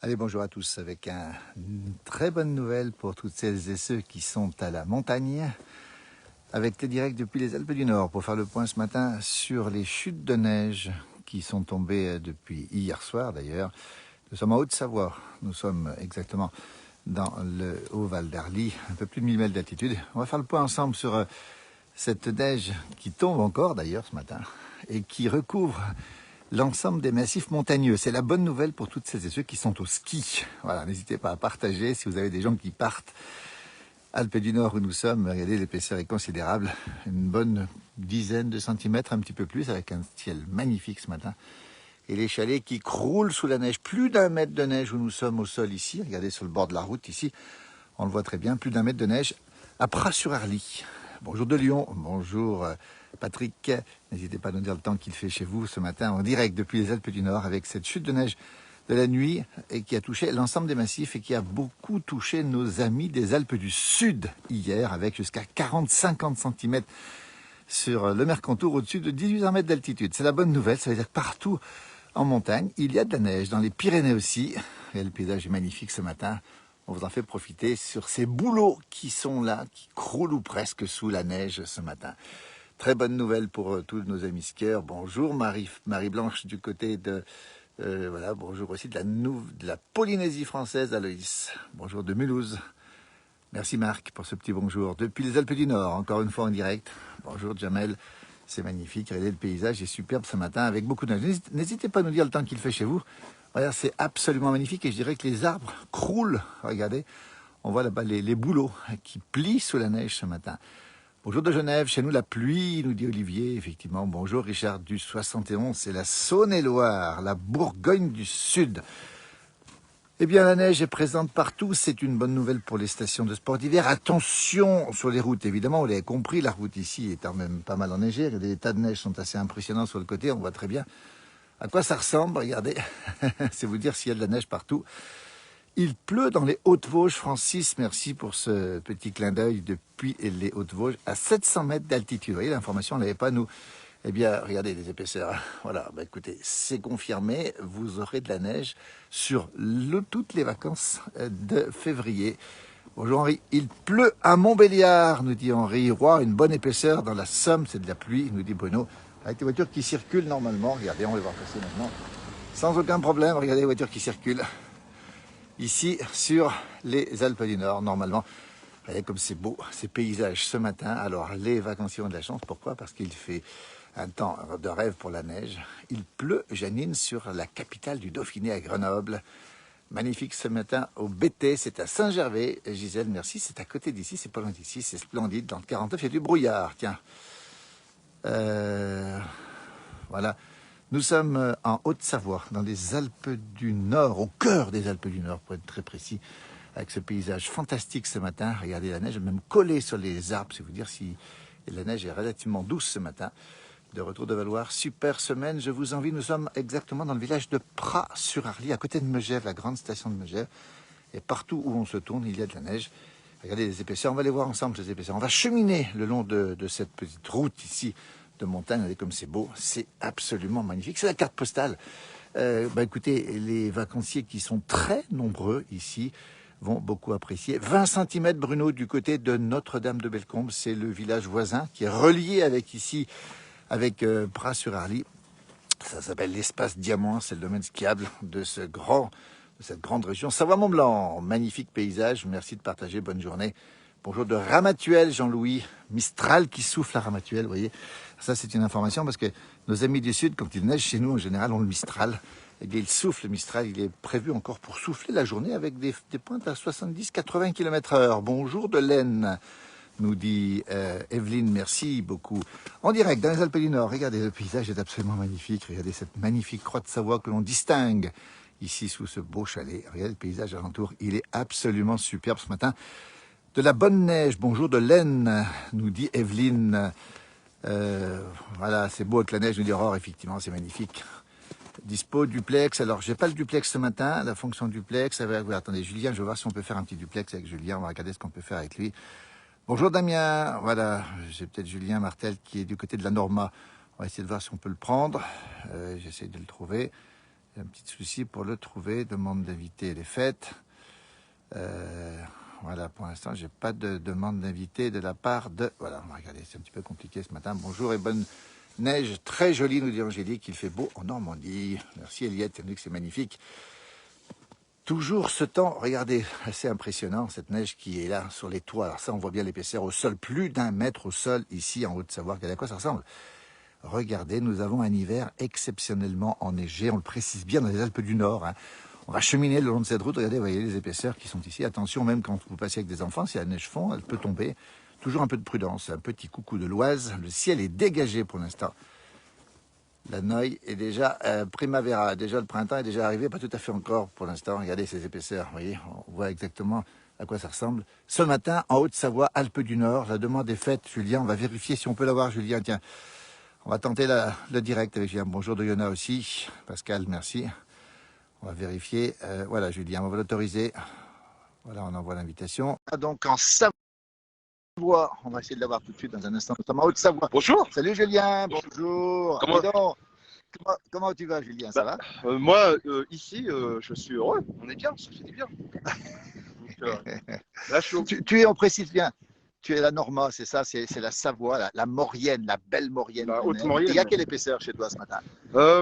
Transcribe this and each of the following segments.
Allez, bonjour à tous, avec une très bonne nouvelle pour toutes celles et ceux qui sont à la montagne, avec les directs depuis les Alpes du Nord, pour faire le point ce matin sur les chutes de neige qui sont tombées depuis hier soir d'ailleurs. Nous sommes en Haute-Savoie, nous sommes exactement dans le Haut-Val d'Arly, un peu plus de 1000 mètres d'altitude. On va faire le point ensemble sur cette neige qui tombe encore d'ailleurs ce matin et qui recouvre l'ensemble des massifs montagneux. C'est la bonne nouvelle pour toutes celles et ceux qui sont au ski. Voilà, n'hésitez pas à partager si vous avez des gens qui partent. Alpes du Nord où nous sommes, regardez, l'épaisseur est considérable. Une bonne dizaine de centimètres, un petit peu plus, avec un ciel magnifique ce matin. Et les chalets qui croulent sous la neige. Plus d'un mètre de neige où nous sommes au sol ici. Regardez sur le bord de la route ici. On le voit très bien, plus d'un mètre de neige à Pras-sur-Arly. Bonjour de Lyon, bonjour Patrick. N'hésitez pas à nous dire le temps qu'il fait chez vous ce matin en direct depuis les Alpes du Nord avec cette chute de neige de la nuit et qui a touché l'ensemble des massifs et qui a beaucoup touché nos amis des Alpes du Sud hier avec jusqu'à 40-50 cm sur le Mercantour au-dessus de 1800 mètres d'altitude. C'est la bonne nouvelle, ça veut dire que partout en montagne, il y a de la neige, dans les Pyrénées aussi. Et le paysage est magnifique ce matin. On vous en fait profiter sur ces bouleaux qui sont là, qui croulent ou presque sous la neige ce matin. Très bonne nouvelle pour tous nos amis skieurs. Bonjour Marie-Blanche du côté de... voilà, bonjour aussi de la Polynésie française, Aloïs. Bonjour de Mulhouse. Merci Marc pour ce petit bonjour. Depuis les Alpes du Nord, encore une fois en direct. Bonjour Jamel, c'est magnifique. Regardez, le paysage est superbe ce matin avec beaucoup de neige. N'hésitez pas à nous dire le temps qu'il fait chez vous. Regarde, c'est absolument magnifique et je dirais que les arbres croulent. Regardez, on voit là-bas les bouleaux qui plient sous la neige ce matin. Bonjour de Genève, chez nous la pluie, nous dit Olivier, effectivement. Bonjour Richard du 71, c'est la Saône-et-Loire, la Bourgogne du Sud. Eh bien, la neige est présente partout, c'est une bonne nouvelle pour les stations de sport d'hiver. Attention sur les routes, évidemment, vous l'avez compris, la route ici est quand même pas mal enneigée. Les tas de neige sont assez impressionnants sur le côté, on voit très bien à quoi ça ressemble, regardez. C'est vous dire s'il y a de la neige partout. Il pleut dans les Hautes-Vosges. Francis, merci pour ce petit clin d'œil depuis les Hautes-Vosges à 700 mètres d'altitude. Vous voyez, l'information, on ne l'avait pas, nous. Eh bien, regardez les épaisseurs. Voilà, bah, écoutez, c'est confirmé. Vous aurez de la neige sur toutes les vacances de février. Bonjour Henri. Il pleut à Montbéliard, nous dit Henri Roy. Une bonne épaisseur dans la Somme, c'est de la pluie, nous dit Bruno. Avec des voitures qui circulent normalement. Regardez, on va les voir passer maintenant. Sans aucun problème, regardez les voitures qui circulent. Ici, sur les Alpes du Nord, normalement. Regardez comme c'est beau, ces paysages ce matin. Alors, les vacanciers ont de la chance. Pourquoi? Parce qu'il fait un temps de rêve pour la neige. Il pleut, Janine, sur la capitale du Dauphiné à Grenoble. Magnifique ce matin au BT, c'est à Saint-Gervais. Gisèle, merci, c'est à côté d'ici, c'est pas loin d'ici, c'est splendide. Dans le 49, il y a du brouillard, tiens. Voilà. Nous sommes en Haute-Savoie, dans les Alpes du Nord, au cœur des Alpes du Nord, pour être très précis, avec ce paysage fantastique ce matin. Regardez la neige, même collée sur les arbres, c'est vous dire si la neige est relativement douce ce matin. De retour de Valoir, super semaine, je vous envie. Nous sommes exactement dans le village de Pras-sur-Arly, à côté de Megève, la grande station de Megève. Et partout où on se tourne, il y a de la neige. Regardez les épaisseurs, on va les voir ensemble, ces épaisseurs. On va cheminer le long de cette petite route ici de montagne. Regardez comme c'est beau, c'est absolument magnifique. C'est la carte postale. Écoutez, les vacanciers qui sont très nombreux ici vont beaucoup apprécier. 20 cm, Bruno, du côté de Notre-Dame-de-Bellecombe. C'est le village voisin qui est relié avec ici, avec Pras-sur-Arly. Ça s'appelle l'espace Diamant, c'est le domaine skiable de cette grande région. Savoie-Mont-Blanc, magnifique paysage, merci de partager, bonne journée. Bonjour de Ramatuelle, Jean-Louis. Mistral qui souffle à Ramatuelle, vous voyez. Ça, c'est une information parce que nos amis du Sud, quand il neige chez nous, en général, on le Mistral. Eh bien, il souffle, le Mistral, il est prévu encore pour souffler la journée avec des pointes à 70-80 km/h. Bonjour de l'Aisne, nous dit Evelyne, merci beaucoup. En direct, dans les Alpes du Nord, regardez, le paysage est absolument magnifique. Regardez cette magnifique croix de Savoie que l'on distingue ici sous ce beau chalet. Regardez le paysage alentour, il est absolument superbe ce matin. De la bonne neige, bonjour de l'Aisne, nous dit Evelyne. Voilà, c'est beau avec la neige, nous dit Aurore, effectivement, c'est magnifique. Dispo, duplex, alors j'ai pas le duplex ce matin, la fonction duplex, attendez, Julien, je vais voir si on peut faire un petit duplex avec Julien, on va regarder ce qu'on peut faire avec lui. Bonjour Damien, voilà, j'ai peut-être Julien Martel qui est du côté de la Norma. On va essayer de voir si on peut le prendre. J'essaie de le trouver. Il y a un petit souci pour le trouver. Demande d'invité, elle est faite. Voilà, pour l'instant, j'ai pas de demande d'invité de la part de... Voilà, regardez, c'est un petit peu compliqué ce matin. Bonjour et bonne neige. Très jolie, nous dit Angélique. Il fait beau en Normandie. Merci Eliette, c'est que c'est magnifique. Toujours ce temps, regardez, assez impressionnant, cette neige qui est là sur les toits. Alors ça, on voit bien l'épaisseur au sol, plus d'1 mètre au sol, ici en Haute-Savoie. Regardez à quoi ça ressemble. Regardez, nous avons un hiver exceptionnellement enneigé. On le précise bien dans les Alpes du Nord. Hein. On va cheminer le long de cette route. Regardez, vous voyez les épaisseurs qui sont ici. Attention, même quand vous passez avec des enfants, si la neige fond, elle peut tomber. Toujours un peu de prudence. Un petit coucou de l'Oise. Le ciel est dégagé pour l'instant. La Noye est déjà primavera, déjà le printemps est déjà arrivé, pas tout à fait encore pour l'instant. Regardez ces épaisseurs, vous voyez, on voit exactement à quoi ça ressemble. Ce matin, en Haute-Savoie, Alpes du Nord, la demande est faite. Julien, on va vérifier si on peut l'avoir, Julien. Tiens, on va tenter le direct avec Julien. Bonjour Doyona aussi. Pascal, merci. On va vérifier. Voilà, Julien, on va l'autoriser. Voilà, on envoie l'invitation. Donc en Savoie. On va essayer de l'avoir tout de suite dans un instant, notamment en Haute-Savoie. Bonjour. Salut Julien, bonjour. Comment tu vas Julien, ça va? Moi, ici, je suis heureux. On est bien, ça fait du bien. Donc, là, on précise bien, tu es la Norma, c'est ça, c'est la Savoie, la Maurienne, la belle Maurienne. La haute Maurienne. Il y a quelle épaisseur chez toi ce matin?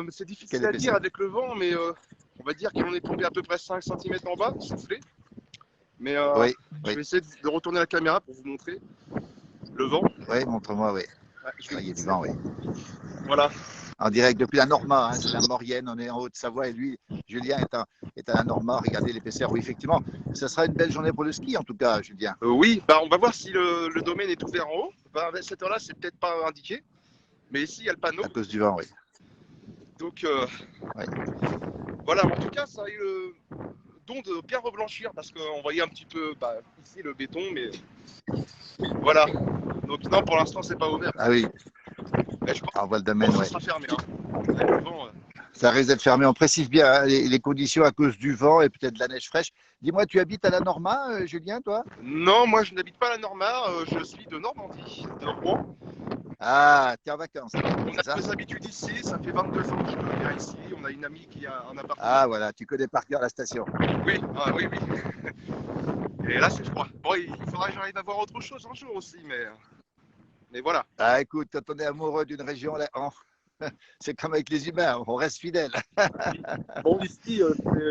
C'est difficile à dire avec le vent, mais on va dire qu'on est tombé à peu près 5 cm en bas, soufflé. Mais je vais essayer de retourner la caméra pour vous montrer le vent. Oui, montre-moi, oui. Il y a du vent, oui. Voilà. En direct depuis la Norma, hein, c'est la Maurienne, on est en Haute-Savoie et lui, Julien, est à la Norma. Regardez l'épaisseur, oui, effectivement. Ce sera une belle journée pour le ski, en tout cas, Julien. Oui, on va voir si le domaine est ouvert en haut. À cette heure-là, c'est peut-être pas indiqué. Mais ici, il y a le panneau. À cause du vent, oui. Donc, voilà, en tout cas, ça a eu le don de bien reblanchir parce qu'on voyait un petit peu ici le béton, mais voilà. Donc, non, pour l'instant, c'est pas ouvert. Ah oui. On voit le domaine, ça sera fermé. Avec le vent, ça risque d'être fermé. On précise bien hein, les conditions à cause du vent et peut-être de la neige fraîche. Dis-moi, tu habites à la Norma, Julien, toi? Non, moi, je n'habite pas à la Norma. Je suis de Normandie, de Rouen. Ah, tu es en vacances. On a des habitudes ici. Ça fait 22 ans que je viens ici. On a une amie qui a un appartement. Ah, voilà, tu connais par cœur la station. Oui, oui. Et là, c'est froid. Bon, il faudra que j'arrive à voir autre chose un jour aussi, mais voilà. Ah, écoute, quand on est amoureux d'une région, c'est comme avec les humains, on reste fidèle. Bon, ici,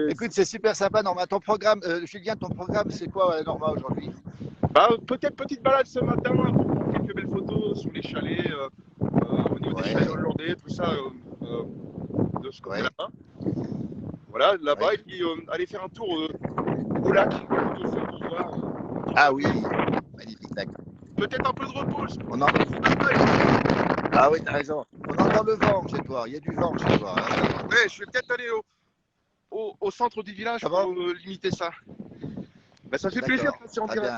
écoute, c'est super sympa, Norma. Ton programme, Julien, ton programme, c'est quoi, Norma, aujourd'hui? Peut-être petite balade ce matin pour prendre quelques belles photos sur les chalets, au niveau des chalets hollandais, tout ça, de ce côté-là. Voilà, là-bas, et puis aller faire un tour au lac. Ah oui, magnifique lac. Peut-être un peu de repos. Ah oui, t'as raison. On entend le vent chez toi, il y a du vent chez toi. Hein. Ouais, je vais peut-être aller au centre du village pour limiter ça. Ça fait plaisir de passer en direct.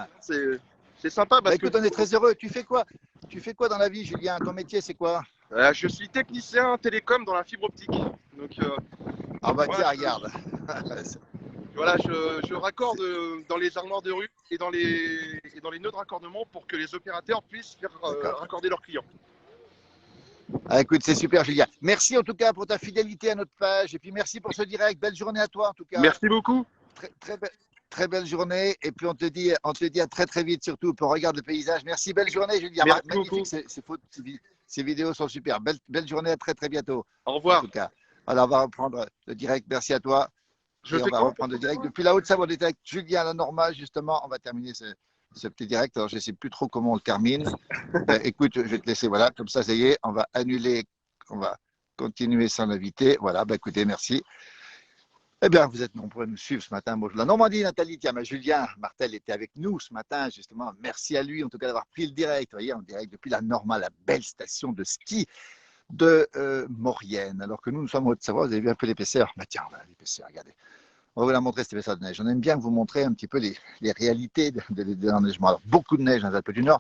C'est sympa. Écoute, on est très heureux. Tu fais quoi dans la vie, Julien? Ton métier, c'est quoi? Je suis technicien télécom dans la fibre optique. Donc, tiens, regarde. Voilà, je raccorde dans les armoires de rue et dans les nœuds de raccordement pour que les opérateurs puissent faire raccorder leurs clients. Ah, écoute, c'est super, Julien. Merci en tout cas pour ta fidélité à notre page et puis merci pour ce direct. Belle journée à toi en tout cas. Merci beaucoup. Très belle journée et puis on te dit à très très vite surtout pour regarder le paysage. Merci, belle journée, Julien. Merci magnifique, ces vidéos sont super. Belle journée, à très très bientôt. Au revoir. En tout cas, alors on va reprendre le direct. Merci à toi. On va reprendre le direct. Depuis la Haute-Savoie, on était avec Julien à la Norma, justement. On va terminer ce petit direct. Alors, je ne sais plus trop comment on le termine. Écoute, je vais te laisser. Voilà, comme ça y est. On va annuler. On va continuer sans l'inviter. Voilà, écoutez, merci. Eh bien, vous êtes nombreux à nous suivre ce matin. Bonjour la Normandie, Nathalie. Tiens, Julien Martel était avec nous ce matin, justement. Merci à lui, en tout cas, d'avoir pris le direct. Vous voyez, en direct depuis la Norma, la belle station de ski de Maurienne. Alors que nous sommes en Haute-Savoie. Vous avez vu un peu l'épaisseur. Tiens, voilà l'épaisseur, regardez. On va vous la montrer, cette épaisseur de neige. On aime bien vous montrer un petit peu les réalités de l'enneigement. Alors, beaucoup de neige dans les Alpes du Nord.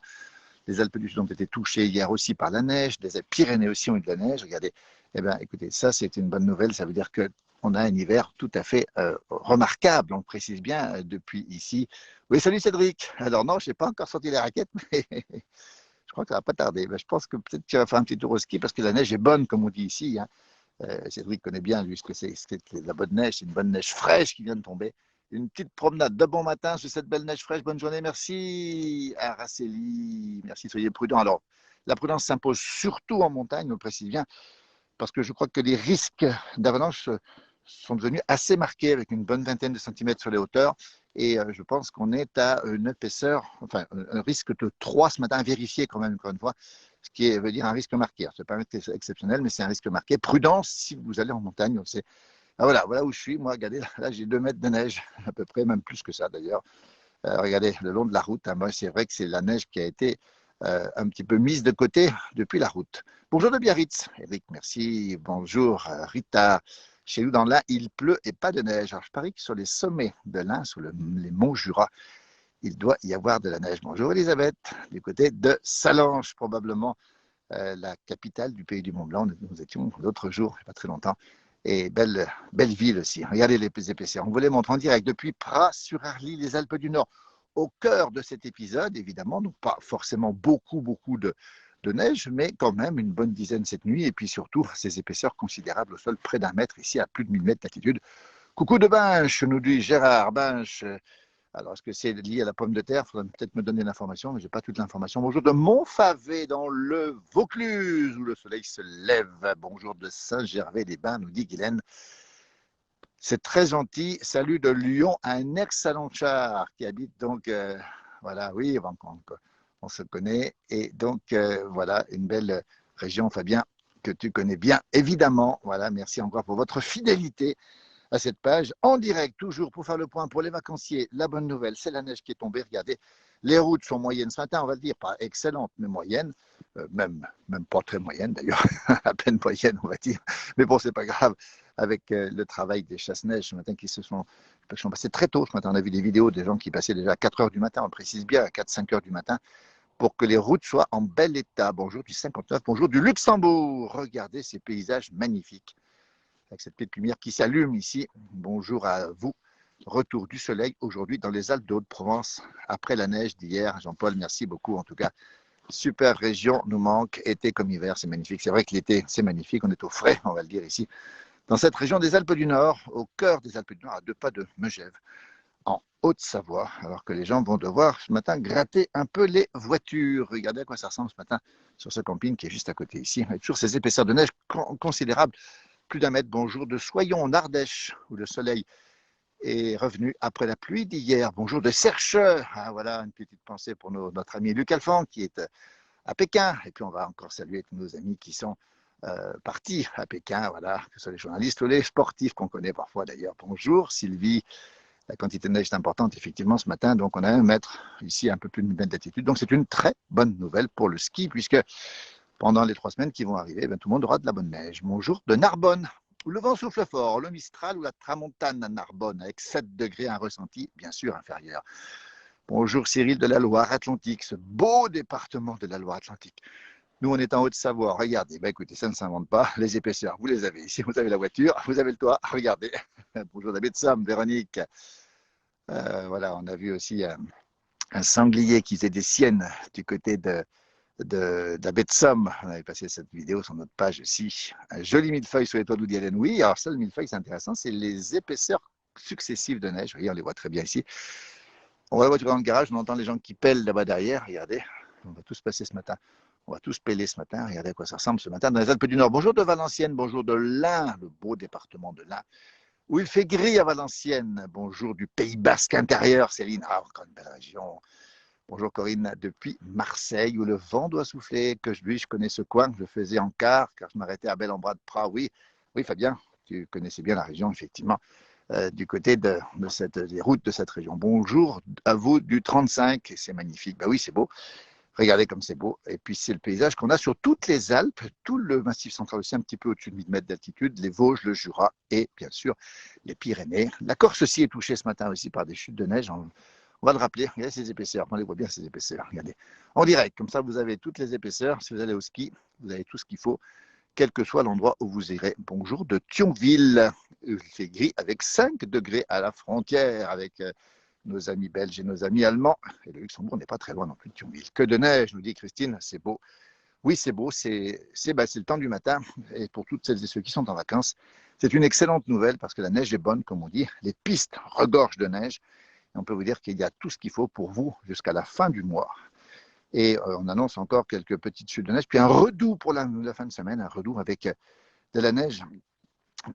Les Alpes du Sud ont été touchées hier aussi par la neige. Les Pyrénées aussi ont eu de la neige. Regardez. Eh bien, écoutez, ça, c'est une bonne nouvelle. Ça veut dire qu'on a un hiver tout à fait remarquable. On le précise bien depuis ici. Oui, salut Cédric. Alors non, je n'ai pas encore sorti les raquettes, mais je crois que ça ne va pas tarder. Je pense que peut-être que tu vas faire un petit tour au ski parce que la neige est bonne, comme on dit ici. Hein. Cédric connaît bien, lui, ce que c'est la bonne neige. C'est une bonne neige fraîche qui vient de tomber. Une petite promenade de bon matin sur cette belle neige fraîche. Bonne journée, merci Araceli. Merci, soyez prudents. Alors, la prudence s'impose surtout en montagne, on le précise bien, parce que je crois que les risques d'avalanche sont devenus assez marqués avec une bonne vingtaine de centimètres sur les hauteurs. Et je pense qu'on est à une épaisseur, enfin un risque de 3 ce matin, vérifié quand même encore une fois, ce qui veut dire un risque marqué. Ce n'est pas un risque exceptionnel, mais c'est un risque marqué. Prudence si vous allez en montagne. Voilà où je suis. Moi, regardez, là j'ai 2 mètres de neige, à peu près, même plus que ça d'ailleurs. Regardez, le long de la route, hein, c'est vrai que c'est la neige qui a été un petit peu mise de côté depuis la route. Bonjour de Biarritz, Eric, merci. Bonjour Rita. Chez nous dans l'Ain, il pleut et pas de neige. Alors je parie que sur les sommets de l'Ain, sur les monts Jura, il doit y avoir de la neige. Bonjour Elisabeth, du côté de Salanches, probablement la capitale du pays du Mont Blanc. Nous étions l'autre jour, il n'y a pas très longtemps. Et belle ville aussi. Regardez les épaisseurs. On vous les montre en direct depuis Pras-sur-Arly, les Alpes du Nord. Au cœur de cet épisode, évidemment, donc pas forcément beaucoup de neige, mais quand même une bonne dizaine cette nuit. Et puis surtout, ces épaisseurs considérables au sol, près d'1 mètre, ici à plus de 1000 mètres d'altitude. Coucou de Binche, nous dit Gérard Binche. Alors, est-ce que c'est lié à la pomme de terre? Il faudrait peut-être me donner l'information, mais je n'ai pas toute l'information. Bonjour de Montfavet, dans le Vaucluse, où le soleil se lève. Bonjour de Saint-Gervais-des-Bains, nous dit Guylaine. C'est très gentil. Salut de Lyon, un ex-Salonchard qui habite donc, voilà, oui, on se connaît. Et donc, voilà, une belle région, Fabien, que tu connais bien, évidemment. Voilà, merci encore pour votre fidélité à cette page, en direct, toujours pour faire le point pour les vacanciers. La bonne nouvelle, c'est la neige qui est tombée. Regardez, les routes sont moyennes ce matin, on va le dire, pas excellentes, mais moyennes. Même pas très moyennes d'ailleurs, à peine moyennes, on va dire. Mais bon, c'est pas grave. Avec le travail des chasse-neige ce matin qui se sont passés très tôt ce matin. On a vu des vidéos des gens qui passaient déjà à 4 heures du matin, on précise bien à 4-5 heures du matin, pour que les routes soient en bel état. Bonjour du 59, bonjour du Luxembourg. Regardez ces paysages magnifiques avec cette petite lumière qui s'allume ici. Bonjour à vous. Retour du soleil aujourd'hui dans les Alpes de Haute-Provence après la neige d'hier. Jean-Paul, merci beaucoup. En tout cas, super région nous manque. Été comme hiver, c'est magnifique. C'est vrai que l'été, c'est magnifique. On est au frais, on va le dire ici. Dans cette région des Alpes du Nord, au cœur des Alpes du Nord, à 2 pas de Megève, en Haute-Savoie, alors que les gens vont devoir ce matin gratter un peu les voitures. Regardez à quoi ça ressemble ce matin sur ce camping qui est juste à côté ici. Avec toujours ces épaisseurs de neige considérables. Plus d'1 mètre. Bonjour de Soyons en Ardèche, où le soleil est revenu après la pluie d'hier. Bonjour de Sercheux. Ah, voilà, une petite pensée pour notre ami Luc Alphand qui est à Pékin. Et puis on va encore saluer tous nos amis qui sont partis à Pékin, voilà, que ce soit les journalistes ou les sportifs qu'on connaît parfois d'ailleurs. Bonjour Sylvie. La quantité de neige est importante effectivement ce matin, donc on a 1 mètre ici, un peu plus de 1000 mètres d'altitude. Donc c'est une très bonne nouvelle pour le ski puisque pendant les 3 semaines qui vont arriver, tout le monde aura de la bonne neige. Bonjour de Narbonne, où le vent souffle fort, le Mistral ou la Tramontane à Narbonne, avec 7 degrés, un ressenti bien sûr inférieur. Bonjour Cyril de la Loire-Atlantique, ce beau département de la Loire-Atlantique. Nous, on est en Haute-Savoie. Regardez, écoutez, ça ne s'invente pas. Les épaisseurs, vous les avez ici. Vous avez la voiture, vous avez le toit. Regardez. Bonjour David Somme, Véronique. Voilà, on a vu aussi un sanglier qui faisait des siennes du côté de la baie de Somme. On avait passé cette vidéo sur notre page aussi. Un joli millefeuille sur les toits d'Woody Allen. Oui, alors ça, le millefeuille, c'est intéressant. C'est les épaisseurs successives de neige. Regardez, on les voit très bien ici. On va la voiture dans le garage, on entend les gens qui pèlent là-bas derrière. Regardez, on va tous passer ce matin. On va tous pêler ce matin. Regardez à quoi ça ressemble ce matin dans les Alpes du Nord. Bonjour de Valenciennes, bonjour de l'Ain, le beau département de l'Ain, où il fait gris à Valenciennes. Bonjour du Pays Basque intérieur, Céline. Ah, encore une belle région. Bonjour Corinne, depuis Marseille, où le vent doit souffler. Que je connais ce coin, je le faisais en car je m'arrêtais à Bel-en-Bras-de-Pras. Oui, Fabien, tu connaissais bien la région, effectivement, du côté des routes de cette région. Bonjour à vous du 35, c'est magnifique. Oui, c'est beau. Regardez comme c'est beau. Et puis, c'est le paysage qu'on a sur toutes les Alpes, tout le Massif central aussi, un petit peu au-dessus de 1000 mètres d'altitude, les Vosges, le Jura et, bien sûr, les Pyrénées. La Corse aussi est touchée ce matin aussi par des chutes de neige. On va le rappeler. Regardez ces épaisseurs. On les voit bien, ces épaisseurs. Regardez. En direct, comme ça, vous avez toutes les épaisseurs. Si vous allez au ski, vous avez tout ce qu'il faut, quel que soit l'endroit où vous irez. Bonjour de Thionville. Il fait gris avec 5 degrés à la frontière avec nos amis belges et nos amis allemands. Et le Luxembourg n'est pas très loin non plus de Thionville. Que de neige, nous dit Christine, c'est beau. oui, c'est beau, c'est le temps du matin. Et pour toutes celles et ceux qui sont en vacances, c'est une excellente nouvelle parce que la neige est bonne, comme on dit. Les pistes regorgent de neige. Et on peut vous dire qu'il y a tout ce qu'il faut pour vous jusqu'à la fin du mois. Et on annonce encore quelques petites chutes de neige, puis un redout pour la fin de semaine, un redout avec de la neige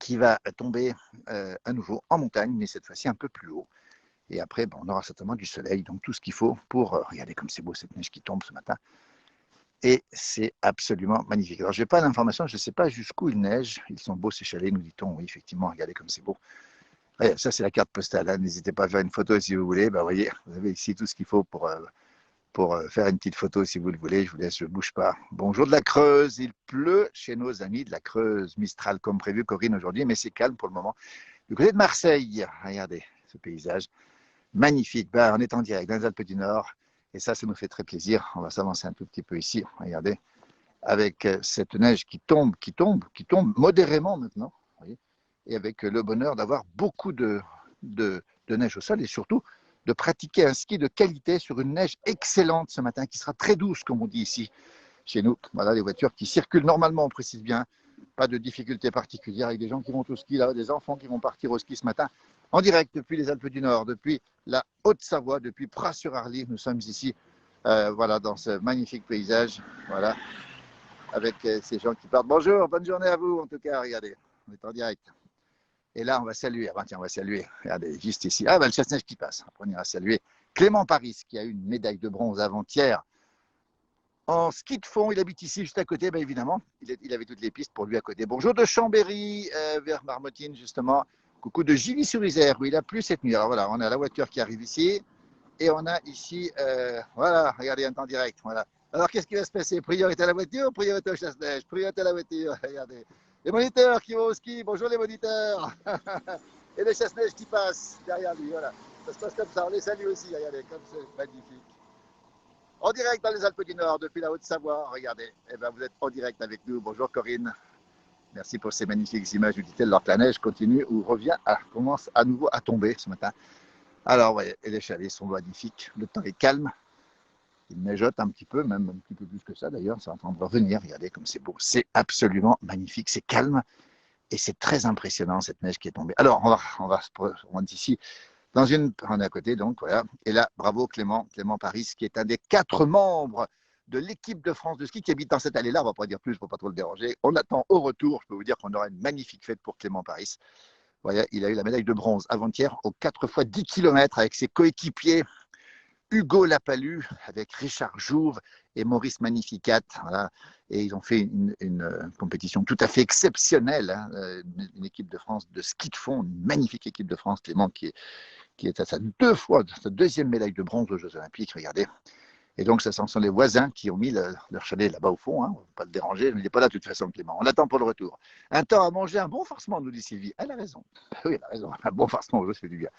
qui va tomber à nouveau en montagne, mais cette fois-ci un peu plus haut. Et après, on aura certainement du soleil, donc tout ce qu'il faut pour... regardez comme c'est beau cette neige qui tombe ce matin. Et c'est absoluement magnifique. Alors, je n'ai pas l'information, je ne sais pas jusqu'où il neige. Ils sont beaux ces chalets, nous dit-on. Oui, effectivement, regardez comme c'est beau. Ouais, ça, c'est la carte postale. Hein. N'hésitez pas à faire une photo si vous voulez. Vous voyez, vous avez ici tout ce qu'il faut pour faire une petite photo si vous le voulez. Je vous laisse, je ne bouge pas. Bonjour de la Creuse. Il pleut chez nos amis de la Creuse. Mistral comme prévu, Corinne, aujourd'hui, mais c'est calme pour le moment. Du côté de Marseille, regardez ce paysage magnifique. On est en direct dans les Alpes du Nord. Et ça nous fait très plaisir. On va s'avancer un tout petit peu ici. Regardez, avec cette neige qui tombe modérément maintenant. Voyez, et avec le bonheur d'avoir beaucoup de neige au sol et surtout de pratiquer un ski de qualité sur une neige excellente ce matin qui sera très douce, comme on dit ici chez nous. Voilà les voitures qui circulent normalement, on précise bien. Pas de difficultés particulières avec des gens qui vont au ski, là, des enfants qui vont partir au ski ce matin. En direct depuis les Alpes du Nord, depuis la Haute-Savoie, depuis Pras-sur-Arly. Nous sommes ici, voilà, dans ce magnifique paysage, voilà, avec ces gens qui partent. Bonjour, bonne journée à vous, en tout cas, regardez, on est en direct. Et là, on va saluer, tiens, on va saluer, regardez, juste ici, le chasse-neige qui passe. Après, on ira saluer Clément Paris, qui a eu une médaille de bronze avant-hier en ski de fond. Il habite ici, juste à côté, évidemment. Il avait toutes les pistes pour lui à côté. Bonjour de Chambéry, vers Marmotine, justement. Coucou de Gilly-sur-Isère, où il a plu cette nuit. Alors voilà, on a la voiture qui arrive ici. Et on a ici, voilà, regardez, un temps direct. Voilà. Alors, qu'est-ce qui va se passer? Priorité à la voiture, priorité au chasse-neige, priorité à la voiture. Regardez. Les moniteurs qui vont au ski, bonjour les moniteurs. Et les chasse-neige qui passent derrière lui, voilà. Ça se passe comme ça, on les salue aussi, regardez, comme c'est magnifique. En direct dans les Alpes du Nord, depuis la Haute-Savoie, regardez. Vous êtes en direct avec nous. Bonjour Corinne. Merci pour ces magnifiques images, nous dit-elle, alors que la neige continue ou commence à nouveau à tomber ce matin. Alors, voyez, et les chalets sont magnifiques. Le temps est calme. Il neigeote un petit peu, même un petit peu plus que ça d'ailleurs. C'est en train de revenir. Regardez comme c'est beau. C'est absolument magnifique. C'est calme et c'est très impressionnant cette neige qui est tombée. Alors, on va ici on est à côté, donc voilà. Et là, bravo Clément Paris, qui est un des 4 membres de l'équipe de France de ski qui habite dans cette allée-là. On ne va pas dire plus pour ne pas trop le déranger. On attend au retour. Je peux vous dire qu'on aura une magnifique fête pour Clément Paris. Voilà, il a eu la médaille de bronze avant-hier aux 4 fois 10 km avec ses coéquipiers Hugo Lapalus, avec Richard Jouve et Maurice Magnificat. Voilà. Et ils ont fait une compétition tout à fait exceptionnelle. Hein. Une équipe de France de ski de fond, une magnifique équipe de France, Clément, qui est à sa deuxième médaille de bronze aux Jeux Olympiques. Regardez. Et donc, ce sont les voisins qui ont mis leur chalet là-bas au fond. Hein. On ne va pas le déranger, mais il n'est pas là de toute façon, Clément. On attend pour le retour. Un temps à manger un bon farcement, nous dit Sylvie. Elle a raison. Oui, elle a raison. Un bon farcement, ça fait du bien.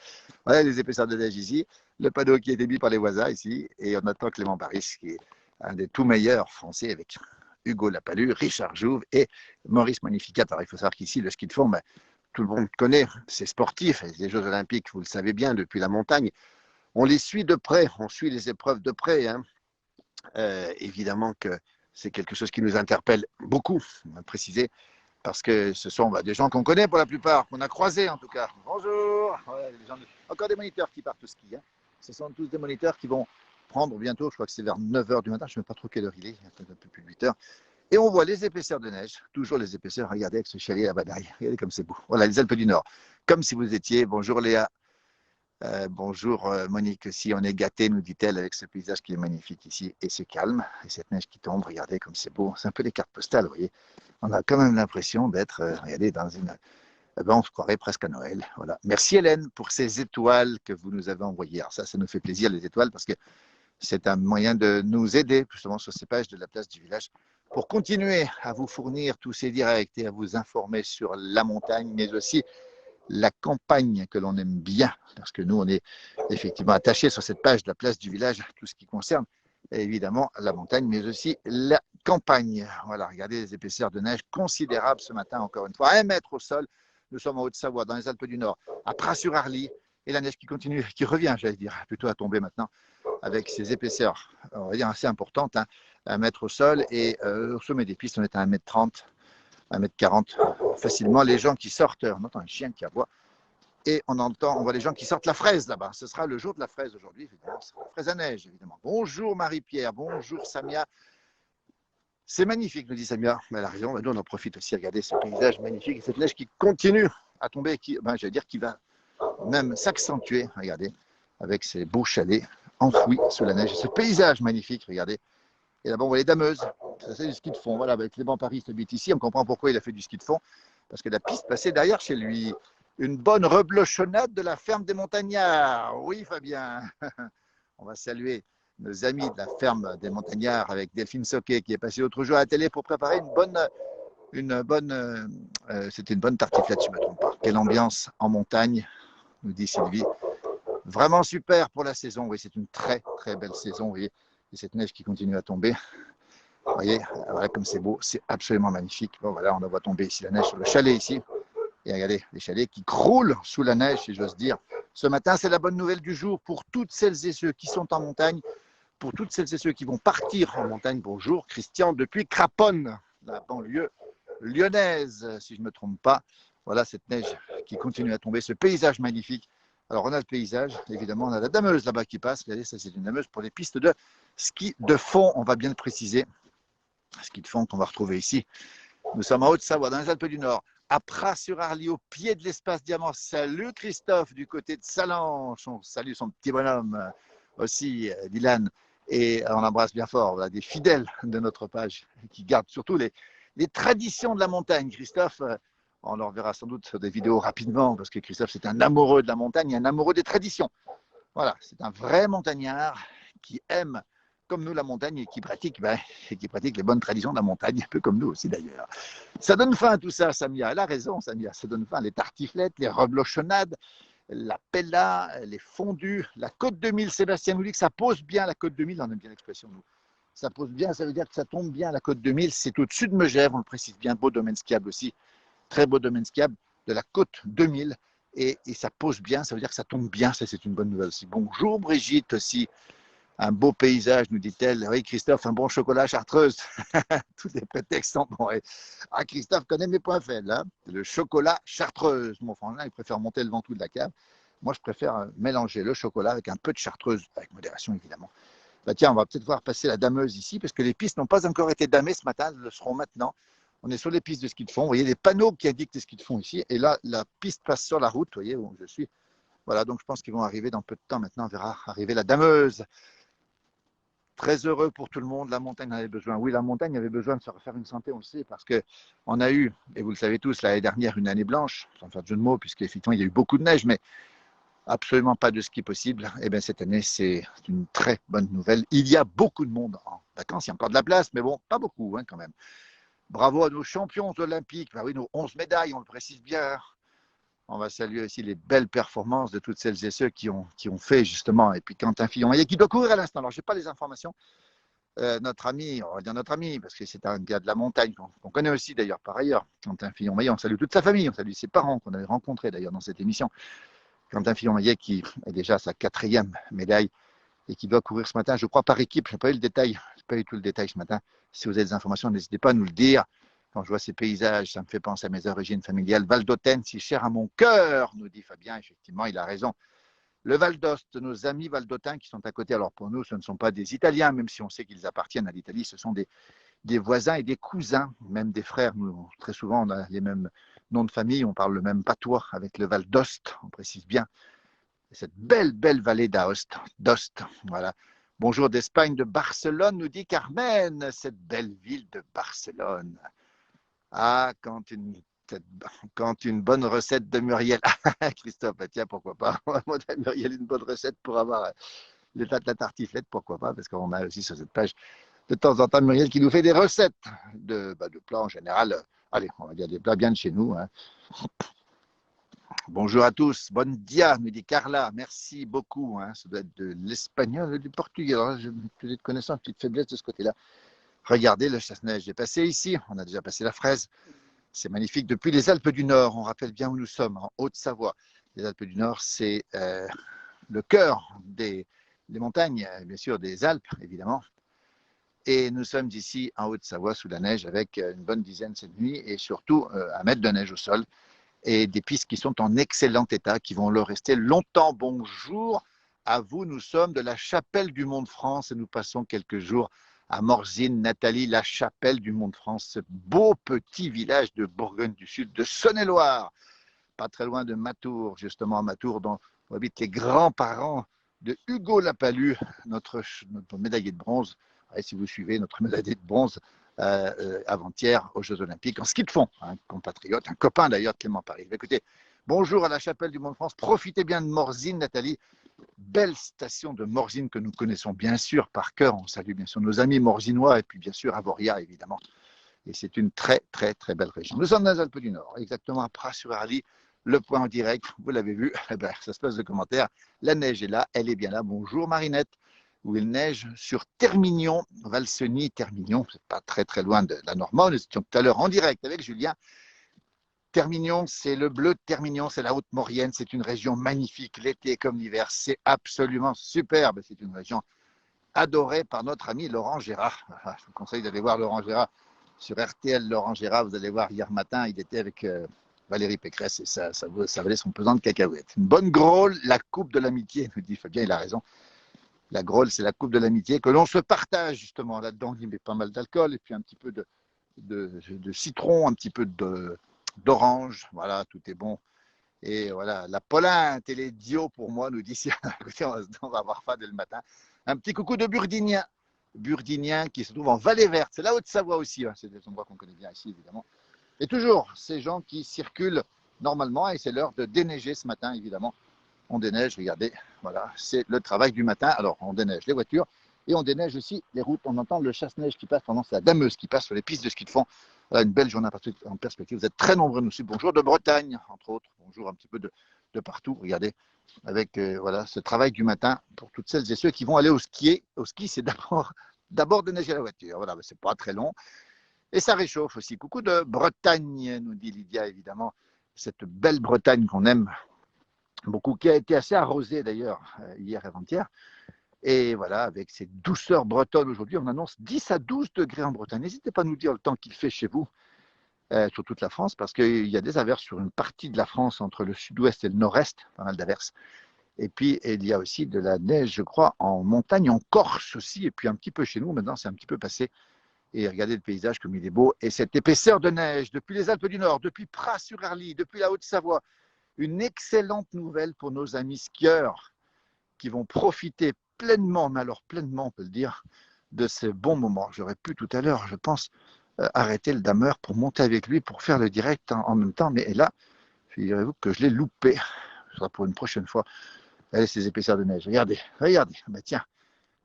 Voilà les épaisseurs de neige ici. Le panneau qui a été mis par les voisins ici. Et on attend Clément Paris, qui est un des tout meilleurs Français avec Hugo Lapalus, Richard Jouve et Maurice Magnificat. Alors, il faut savoir qu'ici, le ski de fond, tout le monde connaît. C'est sportif. Les Jeux Olympiques, vous le savez bien, depuis la montagne. On les suit de près, on suit les épreuves de près. Hein. Évidemment que c'est quelque chose qui nous interpelle beaucoup, on va préciser, parce que ce sont des gens qu'on connaît pour la plupart, qu'on a croisés en tout cas. Bonjour. Encore des moniteurs qui partent au ski. Hein. Ce sont tous des moniteurs qui vont prendre bientôt, je crois que c'est vers 9h du matin, je ne sais pas trop quelle heure il est, peut-être un peu plus de 8h. Et on voit les épaisseurs de neige, toujours les épaisseurs. Regardez avec ce chalet là-bas derrière, regardez comme c'est beau. Voilà, les Alpes du Nord, comme si vous étiez. Bonjour Léa. Bonjour Monique, si on est gâté, nous dit-elle, avec ce paysage qui est magnifique ici, et c'est calme, et cette neige qui tombe, regardez comme c'est beau, c'est un peu des cartes postales, vous voyez, on a quand même l'impression d'être, regardez, dans une, on se croirait presque à Noël, voilà. Merci Hélène pour ces étoiles que vous nous avez envoyées, alors ça nous fait plaisir les étoiles, parce que c'est un moyen de nous aider, justement sur ces pages de la place du village, pour continuer à vous fournir tous ces directs et à vous informer sur la montagne, mais aussi la campagne que l'on aime bien, parce que nous, on est effectivement attachés sur cette page de la place du village, tout ce qui concerne évidemment la montagne, mais aussi la campagne. Voilà, regardez les épaisseurs de neige considérables ce matin, encore une fois, 1 mètre au sol. Nous sommes en Haute-Savoie, dans les Alpes du Nord, à Pras-sur-Arly, et la neige qui continue, qui revient, j'allais dire, plutôt à tomber maintenant. avec ses épaisseurs, on va dire assez importantes, hein, 1 mètre au sol. Et au sommet des pistes, on est à 1 m 30, 1 m 40 facilement. Les gens qui sortent, on entend un chien qui aboie. Et on voit les gens qui sortent la fraise là-bas. Ce sera le jour de la fraise aujourd'hui, évidemment. C'est la fraise à neige, évidemment. Bonjour Marie-Pierre, bonjour Samia. C'est magnifique, nous dit Samia. Mais elle a raison, nous on en profite aussi. Regardez ce paysage magnifique et cette neige qui continue à tomber, j'allais dire qui va même s'accentuer, regardez, avec ces beaux chalets enfouis sous la neige. Ce paysage magnifique, regardez. Et là-bas, on voit les dameuses. Ça, c'est du ski de fond. Voilà, avec Clément Paris habite ici. On comprend pourquoi il a fait du ski de fond. Parce que la piste passait derrière chez lui. Une bonne reblochonnade de la ferme des Montagnards. Oui, Fabien. On va saluer nos amis de la ferme des Montagnards avec Delphine Soquet qui est passée l'autre jour à la télé pour préparer c'était une bonne tartiflette, si je ne me trompe pas. Quelle ambiance en montagne, nous dit Sylvie. Vraiment super pour la saison. Oui, c'est une très, très belle saison. Vous voyez, et cette neige qui continue à tomber. Vous voyez, voilà comme c'est beau. C'est absolument magnifique. Bon, voilà, on la voit tomber ici la neige sur le chalet ici. Et regardez, les chalets qui croulent sous la neige, si j'ose dire. Ce matin, c'est la bonne nouvelle du jour pour toutes celles et ceux qui sont en montagne, pour toutes celles et ceux qui vont partir en montagne. Bonjour, Christian, depuis Craponne, la banlieue lyonnaise, si je ne me trompe pas. Voilà cette neige qui continue à tomber, ce paysage magnifique. Alors, on a le paysage, évidemment, on a la dameuse là-bas qui passe. Regardez, ça, c'est une dameuse pour les pistes de ski de fond, on va bien le préciser. Ski de fond qu'on va retrouver ici. Nous sommes en Haute-Savoie, dans les Alpes du Nord, à Pras-sur-Arly, au pied de l'espace Diamant. Salut Christophe, du côté de Salanches. On salue son petit bonhomme aussi, Dylan. Et on embrasse bien fort voilà, des fidèles de notre page qui gardent surtout les traditions de la montagne. Christophe, on leur verra sans doute sur des vidéos rapidement, parce que Christophe, c'est un amoureux de la montagne, un amoureux des traditions. Voilà, c'est un vrai montagnard qui aime comme nous la montagne et qui pratique les bonnes traditions de la montagne, un peu comme nous aussi d'ailleurs. Ça donne faim tout ça, Samia. Elle a raison, Samia. Ça donne faim. Les tartiflettes, les reblochonnades, la pella, les fondus, la côte 2000. Sébastien nous dit que ça pose bien la côte 2000. On aime bien l'expression, nous. Ça pose bien, ça veut dire que ça tombe bien la côte 2000. C'est au-dessus de Megève, on le précise bien. Beau domaine skiable aussi. Très beau domaine skiable de la côte 2000. Et ça pose bien, ça veut dire que ça tombe bien. Ça, c'est une bonne nouvelle aussi. Bonjour Brigitte aussi. Un beau paysage, nous dit-elle. Oui, Christophe, un bon chocolat chartreuse. Tous les prétextes sont bons. Ah, Christophe connaît mes points faibles. Hein. Le chocolat chartreuse. Mon frangin, il préfère monter le ventoux de la cave. Moi, je préfère mélanger le chocolat avec un peu de chartreuse, avec modération évidemment. Bah, tiens, on va peut-être voir passer la dameuse ici, parce que les pistes n'ont pas encore été damées ce matin, elles le seront maintenant. On est sur les pistes de ski de fond. Vous voyez les panneaux qui indiquent les skis de fond ici. Et là, la piste passe sur la route, vous voyez où je suis. Voilà, donc je pense qu'ils vont arriver dans peu de temps. Maintenant, on verra arriver la dameuse. Très heureux pour tout le monde. La montagne avait besoin. Oui, la montagne avait besoin de se refaire une santé, on le sait, parce qu'on a eu, et vous le savez tous, l'année dernière, une année blanche, sans faire de jeu de mots, puisqu'effectivement, il y a eu beaucoup de neige, mais absolument pas de ski possible. Et bien, cette année, c'est une très bonne nouvelle. Il y a beaucoup de monde en vacances. Il y a encore de la place, mais bon, pas beaucoup hein, quand même. Bravo à nos champions olympiques. Ben oui, nos 11 médailles, on le précise bien. On va saluer aussi les belles performances de toutes celles et ceux qui ont fait justement. Et puis Quentin Fillon, qui doit courir à l'instant. Alors, je n'ai pas les informations. Notre ami, on va dire notre ami, parce que c'est un gars de la montagne qu'on connaît aussi d'ailleurs par ailleurs. Quentin Fillon-Maillet, on salue toute sa famille, on salue ses parents qu'on avait rencontrés d'ailleurs dans cette émission. Quentin Fillon-Maillet qui est déjà à sa 4e médaille et qui doit courir ce matin, je crois par équipe. Je n'ai pas eu le détail, je n'ai pas eu tout le détail ce matin. Si vous avez des informations, n'hésitez pas à nous le dire. Quand je vois ces paysages, ça me fait penser à mes origines familiales. Val d'Autène, si cher à mon cœur, nous dit Fabien. Effectivement, il a raison. Le Val d'Ost, nos amis valdôtains qui sont à côté. Alors pour nous, ce ne sont pas des Italiens, même si on sait qu'ils appartiennent à l'Italie. Ce sont des voisins et des cousins, même des frères. Nous, très souvent, on a les mêmes noms de famille. On parle le même patois avec le Val d'Ost, on précise bien. Cette belle vallée d'Aoste. Voilà. Bonjour d'Espagne, de Barcelone, nous dit Carmen, cette belle ville de Barcelone. Ah, quand une bonne recette de Muriel. Christophe, tiens, pourquoi pas. Muriel, une bonne recette pour avoir l'état de la tartiflette, pourquoi pas, parce qu'on a aussi sur cette page de temps en temps Muriel qui nous fait des recettes de plats en général. Allez, on va dire des plats bien de chez nous. Hein. Bonjour à tous, bonne dia, nous dit Carla, merci beaucoup. Hein. Ça doit être de l'espagnol et du portugais. Alors, j'ai une petite connaissance, une petite faiblesse de ce côté-là. Regardez, le chasse-neige est passé ici, on a déjà passé la fraise. C'est magnifique depuis les Alpes du Nord, on rappelle bien où nous sommes, en Haute-Savoie. Les Alpes du Nord, c'est le cœur des les montagnes, bien sûr, des Alpes, évidemment. Et nous sommes ici en Haute-Savoie sous la neige avec une bonne dizaine cette nuit et surtout 1 mètre de neige au sol et des pistes qui sont en excellent état, qui vont le rester longtemps. Bonjour à vous, nous sommes de la Chapelle du Mont-de-France et nous passons quelques jours à Morzine, Nathalie, la Chapelle du Mont-de-France, ce beau petit village de Bourgogne du Sud, de Saône-et-Loire, pas très loin de Matour, justement à Matour, dont habitent les grands-parents de Hugo Lapalus, notre médaillé de bronze. Et si vous suivez notre médaillé de bronze avant-hier aux Jeux Olympiques en ski de fond, un compatriote, un copain d'ailleurs de Clément Paris. Écoutez, bonjour à la Chapelle du Mont-de-France. Profitez bien de Morzine, Nathalie. Belle station de Morzine que nous connaissons bien sûr par cœur. On salue bien sûr nos amis morzinois et puis bien sûr Avoria évidemment. Et c'est une très très très belle région. Nous sommes dans les Alpes du Nord, exactement à Pras-sur-Arly. Le point en direct, vous l'avez vu, eh ben, ça se passe de commentaires. La neige est là, elle est bien là. Bonjour Marinette, où il neige sur Termignon, Valseny, Termignon, c'est pas très très loin de la Normande. Nous étions tout à l'heure en direct avec Julien. Termignon, c'est le bleu de Termignon, c'est la Haute-Maurienne, c'est une région magnifique, l'été comme l'hiver, c'est absolument superbe. C'est une région adorée par notre ami Laurent Gérard. Je vous conseille d'aller voir Laurent Gérard sur RTL. Laurent Gérard, vous allez voir, hier matin, il était avec Valérie Pécresse et ça valait son pesant de cacahuètes. Une bonne Graule, la coupe de l'amitié, nous dit Fabien, il a raison. La Graule, c'est la coupe de l'amitié que l'on se partage justement là-dedans. Il met pas mal d'alcool et puis un petit peu de citron, un petit peu d'orange. Voilà, tout est bon. Et voilà, la Polinte et les Dio pour moi, nous dit, écoutez, on va avoir faim dès le matin. Un petit coucou de Burdignan qui se trouve en Vallée Verte. C'est la Haute-Savoie aussi, hein. C'est des endroits qu'on connaît bien ici, évidemment. Et toujours, ces gens qui circulent normalement, et c'est l'heure de déneiger ce matin, évidemment. On déneige, regardez, voilà, c'est le travail du matin. Alors, on déneige les voitures et on déneige aussi les routes. On entend le chasse-neige qui passe pendant la dameuse qui passe sur les pistes de ski de fond. Voilà, une belle journée en perspective. Vous êtes très nombreux nous suivre. Bonjour de Bretagne, entre autres. Bonjour un petit peu de partout. Regardez, avec voilà, ce travail du matin pour toutes celles et ceux qui vont aller au ski. Au ski, c'est d'abord déneiger la voiture. Voilà, c'est pas très long. Et ça réchauffe aussi. Coucou de Bretagne, nous dit Lydia, évidemment. Cette belle Bretagne qu'on aime beaucoup, qui a été assez arrosée d'ailleurs hier et avant-hier. Et voilà, avec ces douceurs bretonnes aujourd'hui, on annonce 10 à 12 degrés en Bretagne. N'hésitez pas à nous dire le temps qu'il fait chez vous, sur toute la France, parce qu'il y a des averses sur une partie de la France entre le sud-ouest et le nord-est, pas mal d'averses. Et puis, il y a aussi de la neige, je crois, en montagne, en Corse aussi, et puis un petit peu chez nous. Maintenant, c'est un petit peu passé. Et regardez le paysage comme il est beau. Et cette épaisseur de neige, depuis les Alpes du Nord, depuis Pras-sur-Arly, depuis la Haute-Savoie, une excellente nouvelle pour nos amis skieurs qui vont profiter pleinement, mais alors pleinement, on peut le dire, de ces bons moments. J'aurais pu tout à l'heure, je pense, arrêter le dameur pour monter avec lui, pour faire le direct en même temps. Mais là, figurez-vous que je l'ai loupé. Ce sera pour une prochaine fois. Allez, ces épaisseurs de neige. Regardez, regardez. Bah, tiens,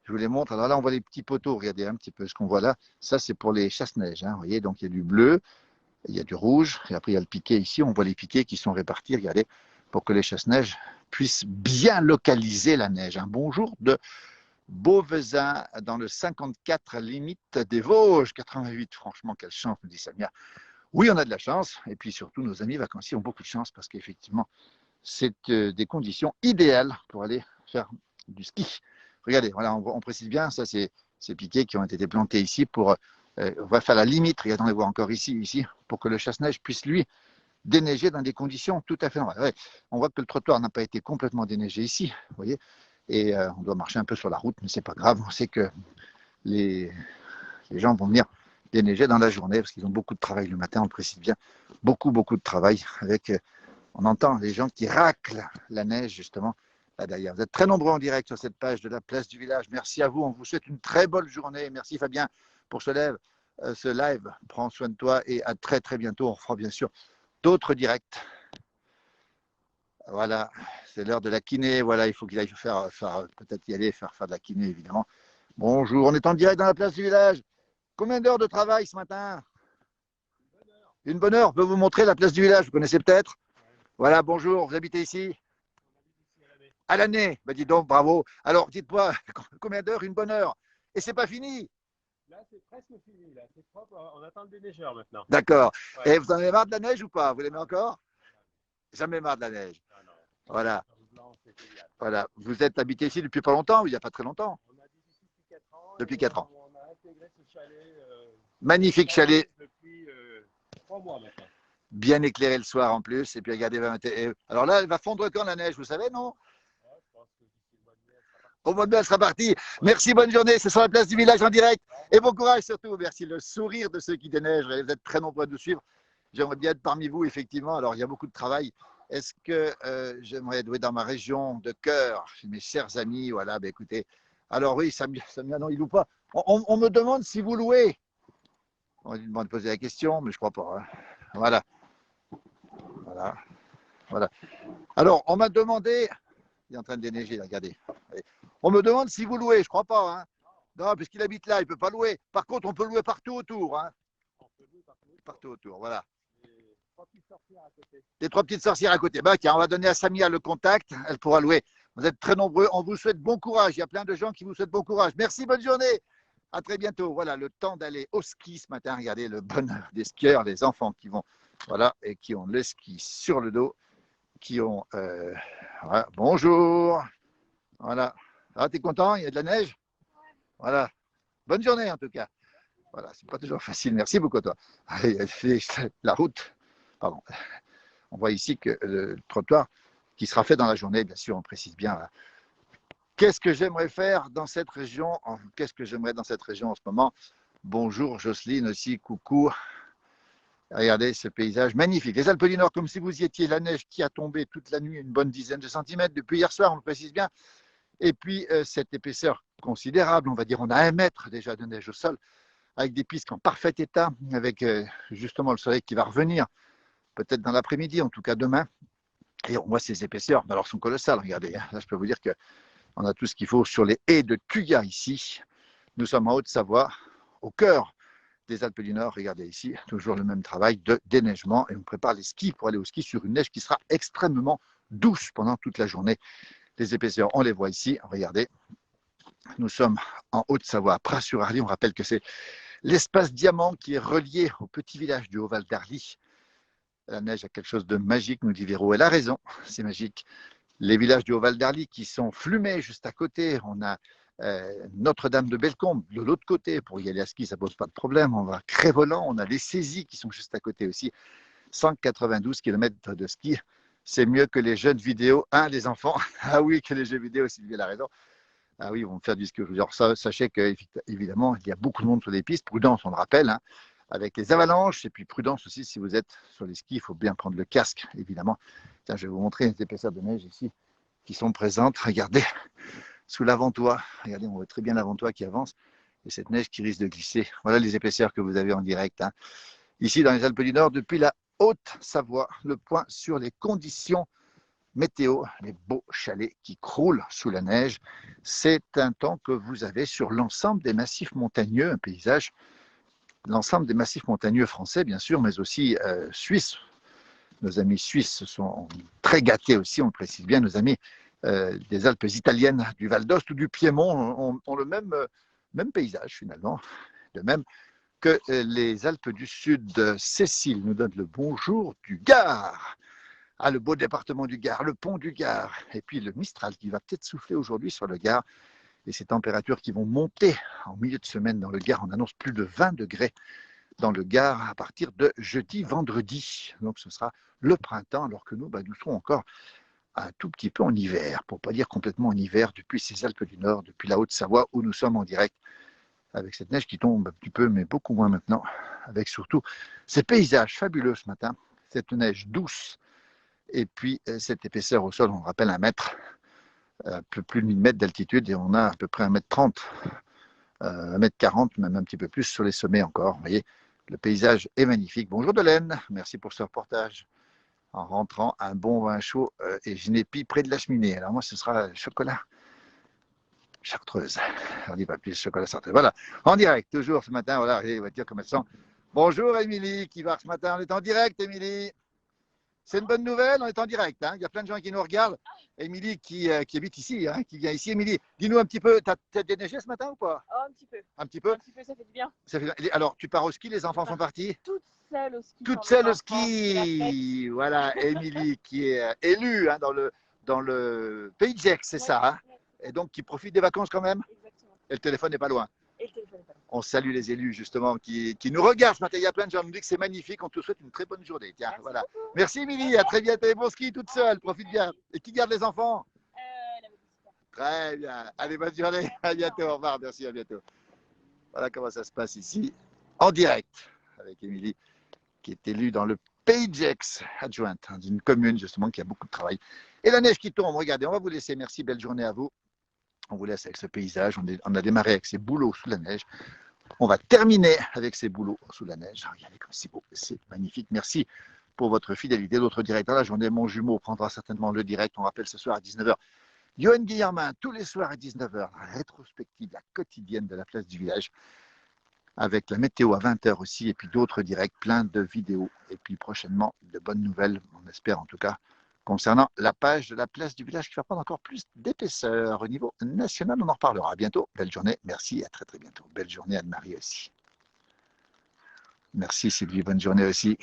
je vous les montre. Alors là, on voit les petits poteaux. Regardez un petit peu ce qu'on voit là. Ça, c'est pour les chasse-neige. Hein. Vous voyez, donc il y a du bleu, il y a du rouge, et après il y a le piquet ici. On voit les piquets qui sont répartis, regardez, pour que les chasse-neige puissent bien localiser la neige. Un bonjour de Beauvezin dans le 54 limite des Vosges, 88. Franchement, quelle chance, nous dit Samia. Oui, on a de la chance, et puis surtout, nos amis vacanciers ont beaucoup de chance parce qu'effectivement, c'est des conditions idéales pour aller faire du ski. Regardez, voilà, on précise bien, ça c'est ces piquets qui ont été plantés ici pour, on va faire la limite, regardez, on les voit encore ici, pour que le chasse-neige puisse lui déneiger dans des conditions tout à fait normales. Ouais, on voit que le trottoir n'a pas été complètement déneigé ici, vous voyez, et on doit marcher un peu sur la route, mais c'est pas grave, on sait que les gens vont venir déneiger dans la journée parce qu'ils ont beaucoup de travail le matin, on le précise bien, beaucoup de travail avec, on entend les gens qui raclent la neige justement là derrière. Vous êtes très nombreux en direct sur cette page de la place du village. Merci à vous, on vous souhaite une très bonne journée. Merci Fabien pour ce live. Prends soin de toi et à très très bientôt. On fera bien sûr d'autres directs. Voilà, c'est l'heure de la kiné. Voilà, il faut qu'il aille faire peut-être y aller, faire de la kiné évidemment. Bonjour, on est en direct dans la place du village. Combien d'heures de travail ce matin? Une bonne heure. Je peux vous montrer la place du village, vous connaissez peut-être? Voilà, bonjour, vous habitez ici? À l'année. Ben dis donc, bravo. Alors, dites-moi, combien d'heures? Une bonne heure. Et c'est pas fini? Là, c'est presque fini. Là, c'est propre. On attend le déneigeur maintenant. D'accord. Ouais. Et vous en avez marre de la neige ou pas? Vous l'aimez encore? Jamais marre de la neige. Non. Voilà. Voilà. Vous êtes habité ici depuis pas longtemps ou il n'y a pas très longtemps? On habite ici depuis 4 ans. Depuis 4 ans. On a intégré ce chalet. Magnifique chalet. Depuis 3 mois maintenant. Bien éclairé le soir en plus. Et puis regardez, alors là, elle va fondre quand la neige, vous savez, non? Ouais, je pense que d'ici le mois de mai, elle sera partie. Au mois de mai, elle sera partie. Merci, bonne journée. C'est sur la place du village en direct. Et bon courage surtout. Merci. Le sourire de ceux qui déneigent. Vous êtes très nombreux à nous suivre. J'aimerais bien être parmi vous, effectivement. Alors, il y a beaucoup de travail. Est-ce que j'aimerais être dans ma région de cœur, chez mes chers amis? Voilà, ben écoutez. Alors oui, Samia, non, il loue pas. On me demande si vous louez. On lui demande de poser la question, mais je crois pas. Hein. Voilà. Voilà. Voilà. Alors, on m'a demandé. Il est en train de déneiger, là, regardez. On me demande si vous louez, je crois pas. Hein. Non, parce qu'il habite là, il ne peut pas louer. Par contre, on peut louer partout autour. Hein. Partout autour, voilà. Les 3 petites sorcières à côté. Bah, tiens, on va donner à Samia le contact. Elle pourra louer. Vous êtes très nombreux. On vous souhaite bon courage. Il y a plein de gens qui vous souhaitent bon courage. Merci, bonne journée. À très bientôt. Voilà, le temps d'aller au ski ce matin. Regardez le bonheur des skieurs, les enfants qui vont, voilà, et qui ont le ski sur le dos, qui ont, voilà, bonjour. Voilà. Ah, t'es content? Il y a de la neige? Voilà. Bonne journée en tout cas. Voilà, c'est pas toujours facile. Merci beaucoup à toi. Allez, la route, pardon. On voit ici que le trottoir qui sera fait dans la journée, bien sûr, on précise bien. Qu'est-ce que j'aimerais faire dans cette région? Qu'est-ce que j'aimerais dans cette région en ce moment? Bonjour Jocelyne aussi, coucou. Regardez ce paysage magnifique. Les Alpes du Nord, comme si vous y étiez, la neige qui a tombé toute la nuit, une bonne dizaine de centimètres depuis hier soir, on le précise bien. Et puis cette épaisseur considérable, on va dire, on a 1 mètre déjà de neige au sol, avec des pistes en parfait état, avec justement le soleil qui va revenir, peut-être dans l'après-midi, en tout cas demain. Et on voit ces épaisseurs, alors sont colossales, regardez. Hein. Là, je peux vous dire qu'on a tout ce qu'il faut sur les haies de Cuya ici. Nous sommes en Haute-Savoie, au cœur des Alpes du Nord. Regardez ici, toujours le même travail de déneigement. Et on prépare les skis pour aller au ski sur une neige qui sera extrêmement douce pendant toute la journée. Les épaisseurs, on les voit ici, regardez. Nous sommes en Haute-Savoie, à Pras-sur-Arly. On rappelle que c'est l'espace diamant qui est relié au petit village du Haut-Val d'Arly. La neige a quelque chose de magique, nous dit Véro. Elle a raison, c'est magique. Les villages du Haut-Val d'Arly qui sont Flumé juste à côté. On a Notre-Dame de Bellecombe de l'autre côté. Pour y aller à ski, ça ne pose pas de problème. On va à Crévolan, on a les Saisies qui sont juste à côté aussi. 192 km de ski. C'est mieux que les jeux vidéo, hein, les enfants? Ah oui, que les jeux vidéo, Sylvie a raison. Ah oui, ils vont faire du ski. Alors ça, sachez qu'évidemment, il y a beaucoup de monde sur les pistes. Prudence, on le rappelle, hein, avec les avalanches. Et puis prudence aussi, si vous êtes sur les skis, il faut bien prendre le casque, évidemment. Tiens, je vais vous montrer les épaisseurs de neige ici qui sont présentes. Regardez, sous l'avant-toit. Regardez, on voit très bien l'avant-toit qui avance. Et cette neige qui risque de glisser. Voilà les épaisseurs que vous avez en direct. Hein. Ici, dans les Alpes du Nord, depuis la Haute-Savoie, le point sur les conditions météo, les beaux chalets qui croulent sous la neige. C'est un temps que vous avez sur l'ensemble des massifs montagneux, un paysage, l'ensemble des massifs montagneux français, bien sûr, mais aussi suisses. Nos amis suisses sont très gâtés aussi, on le précise bien, nos amis des Alpes italiennes, du Val d'Ost ou du Piémont ont le même paysage finalement, de même que les Alpes du Sud. Cécile nous donne le bonjour du Gard. Ah, le beau département du Gard, le pont du Gard, et puis le Mistral qui va peut-être souffler aujourd'hui sur le Gard, et ces températures qui vont monter en milieu de semaine dans le Gard. On annonce plus de 20 degrés dans le Gard à partir de jeudi, vendredi. Donc ce sera le printemps, alors que nous, nous serons encore un tout petit peu en hiver, pour ne pas dire complètement en hiver, depuis ces Alpes du Nord, depuis la Haute-Savoie, où nous sommes en direct, avec cette neige qui tombe un petit peu, mais beaucoup moins maintenant, avec surtout ces paysages fabuleux ce matin, cette neige douce, et puis cette épaisseur au sol, on rappelle 1 mètre, un peu plus de 1000 mètres d'altitude, et on a à peu près 1,30 m, 1,40 m, même un petit peu plus sur les sommets encore. Vous voyez, le paysage est magnifique. Bonjour Dolène, merci pour ce reportage. En rentrant, un bon vin chaud et Genépi près de la cheminée. Alors moi, ce sera chocolat chartreuse. On dit pas plus chocolat chartreuse. Voilà, en direct, toujours ce matin. Voilà, les voitures comme elles sont. Bonjour Émilie, qui va ce matin. On est en direct, Émilie. C'est une bonne nouvelle, on est en direct. Hein. Il y a plein de gens qui nous regardent. Émilie qui habite ici, hein, qui vient ici. Émilie, dis-nous un petit peu, t'as déneigé ce matin ou pas? Oh, un petit peu. Un petit peu? Un petit peu, ça fait du bien. Alors, tu pars au ski, les enfants sont partis? Toutes seules au ski. Toutes seules au ski. Voilà, Émilie qui est élue hein, dans le pays de Gex, c'est ça, hein? Et donc qui profitent des vacances quand même. Exactement. Et le téléphone n'est pas loin. Et le téléphone est pas loin. On salue les élus justement qui nous regardent ce matin. Il y a plein de gens qui nous disent que c'est magnifique. On te souhaite une très bonne journée. Tiens, Merci voilà. beaucoup. Merci Émilie, à très bientôt. Et bon ski toute seule, profite bien. Et qui garde les enfants? La babysitter. Très bien. Allez, bonne journée. À bientôt. Au revoir. Merci, à bientôt. Voilà comment ça se passe ici, en direct, avec Émilie, qui est élue dans le Pays de Gex, adjointe, dans une commune justement qui a beaucoup de travail. Et la neige qui tombe, regardez, on va vous laisser. Merci, belle journée à vous. On vous laisse avec ce paysage. On a démarré avec ces bouleaux sous la neige. On va terminer avec ces bouleaux sous la neige. Regardez comme c'est beau, c'est magnifique. Merci pour votre fidélité. D'autres directs dans la journée. Mon jumeau prendra certainement le direct. On rappelle ce soir à 19h. Johan Guillermin, tous les soirs à 19h, la rétrospective, la quotidienne de la place du village, avec la météo à 20h aussi, et puis d'autres directs, plein de vidéos. Et puis prochainement, de bonnes nouvelles, on espère en tout cas, concernant la page de la place du village qui va prendre encore plus d'épaisseur au niveau national. On en reparlera. À bientôt. Belle journée. Merci et à très très bientôt. Belle journée Anne-Marie aussi. Merci Sylvie. Bonne journée aussi.